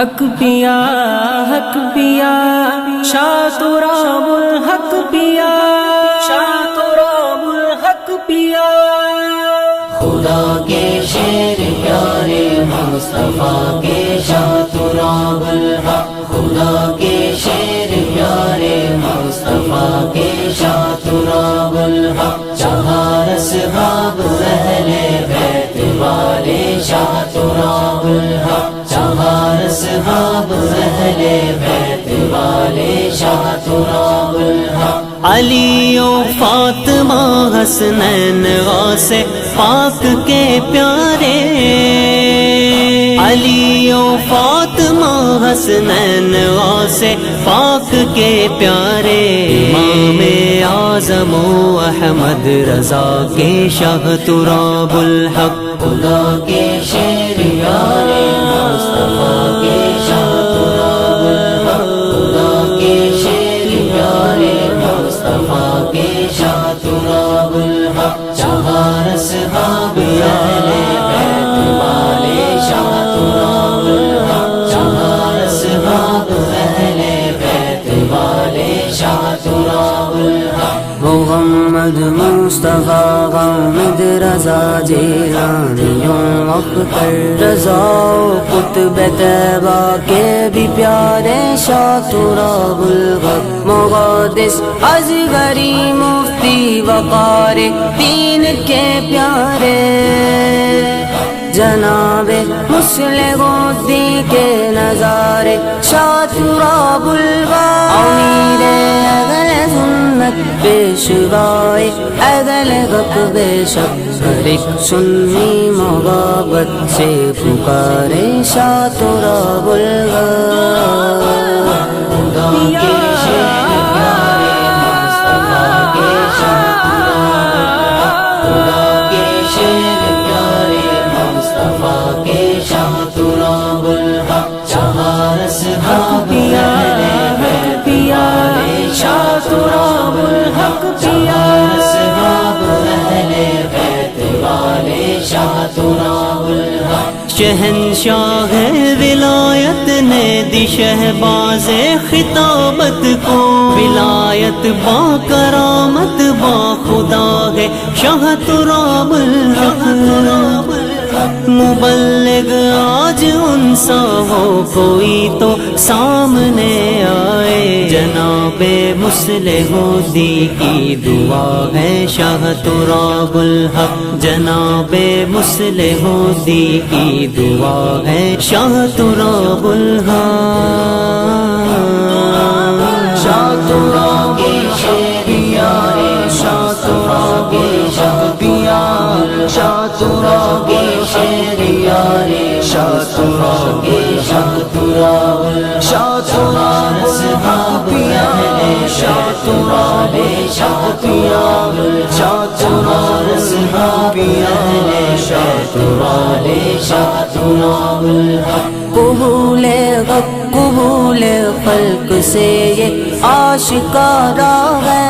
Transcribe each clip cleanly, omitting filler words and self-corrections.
حق پیا شاہ تراب الحق پیا شاہ تراب الحق پیا خدا کے شیر پیارے مصطفیٰ کے شاہ تراب الحق خدا کے شیر پیارے مصطفیٰ کے شاہ تراب الحق چہار اصحاب اہل بیت والے شاہ تراب الحق چہار اصحاب اہل بیت والے شاہ تراب الحق علی و فاطمہ حسنین غوث پاک کے پیارے علی و فاطمہ حسنین غوث پاک کے پیارے امام اعظم و احمد رضا کے شاہ تراب الحق خدا کے شیر پیارے مصطفیٰ کے شاہ تراب الحق خدا کے شیر پیارے مصطفیٰ کے شاہ تراب الحق چہار اصحاب اہل بیت والے شاہ تراب الحق چہار اصحاب اہل بیت والے شاہ تراب الحق محمد مصطفیٰ غامد رضا جیلانیوں اختر رضا قطب طیبہ کے بھی پیارے شاہ تراب الحق مقدس اصغری مفتی وقار دین کے پیارے جناب مسلم الدین کے نظارے شاہ تراب الحق امیر اگل سنت پیشوائے اگل غق بے شک ہر ایک سنی محبت سے پکارے شاہ تراب الحق خدا کے شیر پیارے مصطفیٰ کے شاہ تراب الحق خدا کے شیر پیارے مصطفیٰ کے شاہ تراب الحق چہار اصحاب اہل بیت والے شاہ تراب الحق چہار اصحاب اہل بیت والے شاہ تراب الحق شہنشاہ ولایت نے دی شہباز خطابت کو ولایت با کرامت با خدا ہے شاہ تراب الحق مبلغ آج ان سا ہو کوئی تو سامنے آئے جناب مصلح الدین کی دعا ہے شاہ تراب الحق جناب مصلح الدین کی دعا ہے شاہ تراب الحق شاہ تراب کے شیر پیارے شاہ تراب کے شاہ پیارے شاہ تراب کے شیر پیارے شاہ تراب کے شاہ تراب شاہ تراب اصحاب اہل شاہ تراب شاہ پیارے شاہ تراب اصحاب اہل شاہ تراب شاہ تراب الحق قبول غق قبول خلق سے یہ آشکارا ہے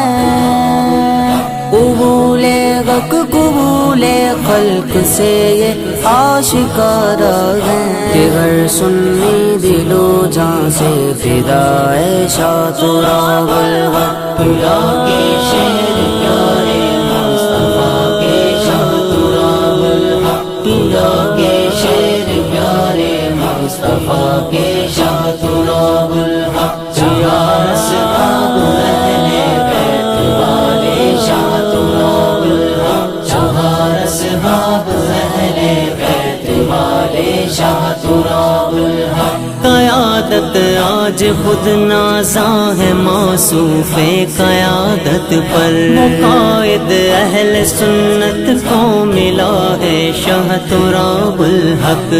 قبول غق قبول خلق سے یہ آشکارا ہے کہ ہر سنی دل و جان سے فدا ہے شاہ تراب الحق خدا کے شیر پیارے مصطفیٰ کے شاہ تراب الحق خدا کے شیر پیارے مصطفیٰ کے شاہ تراب الحق چہار اصحاب اہل بیت والے شاہ تراب الحق چہار اصحاب اہل بیت والے شاہ تراب الحق قیادت آج خود نازاں ہے موصوف قیادت پر قائد اہل سنت کو ملا ہے شاہ تراب الحق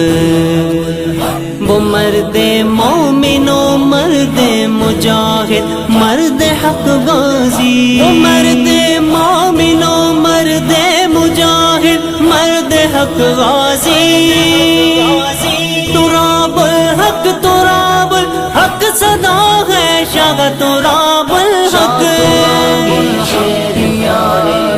وہ مرد مومن و مرد مجاہد مرد حق غازی وہ مرد مومن و مرد مجاہد مرد حق غازی تراب الحق تراب الحق صدا ہے شاہ تراب الحق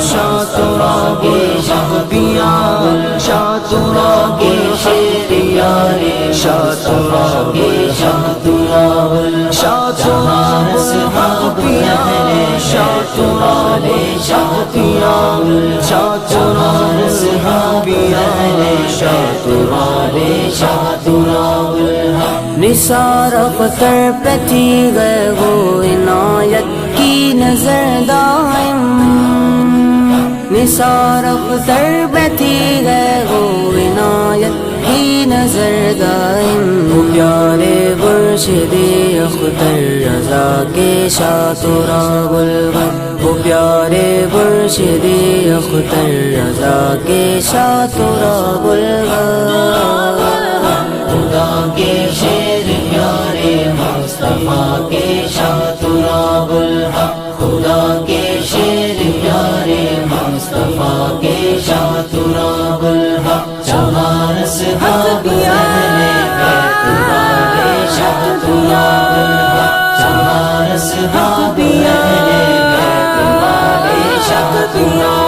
شاہ تراب شاہ پیارے شاہ تراب شیر پیارے شاہ تراب شاہ تراب الحق جہاں اصحاب اہل شاہ تراب شاہ تراب شاہ تراب اصحاب اہل شاہ تراب شاہ تراب الحق نثار اختر پہ تھی گئے وہ عنایت کی نظر دائم نثار اختر پہ تھی گئے وہ عنایت کی نظر دائم وہ پیارے مرشد اختر رضا کے شاہ تراب الحق وہ پیارے مرشد اختر رضا کے شاہ تراب الحق خدا کے شیر پیارے مصطفیٰ کے شاہ تراب الحق خدا کے شیر پیارے مصطفیٰ کے شاہ تراب الحق جہاں اصحاب اہل بیت والے شاہ تراب الحق جہاں اصحاب اہل بیت والے شاہ تراب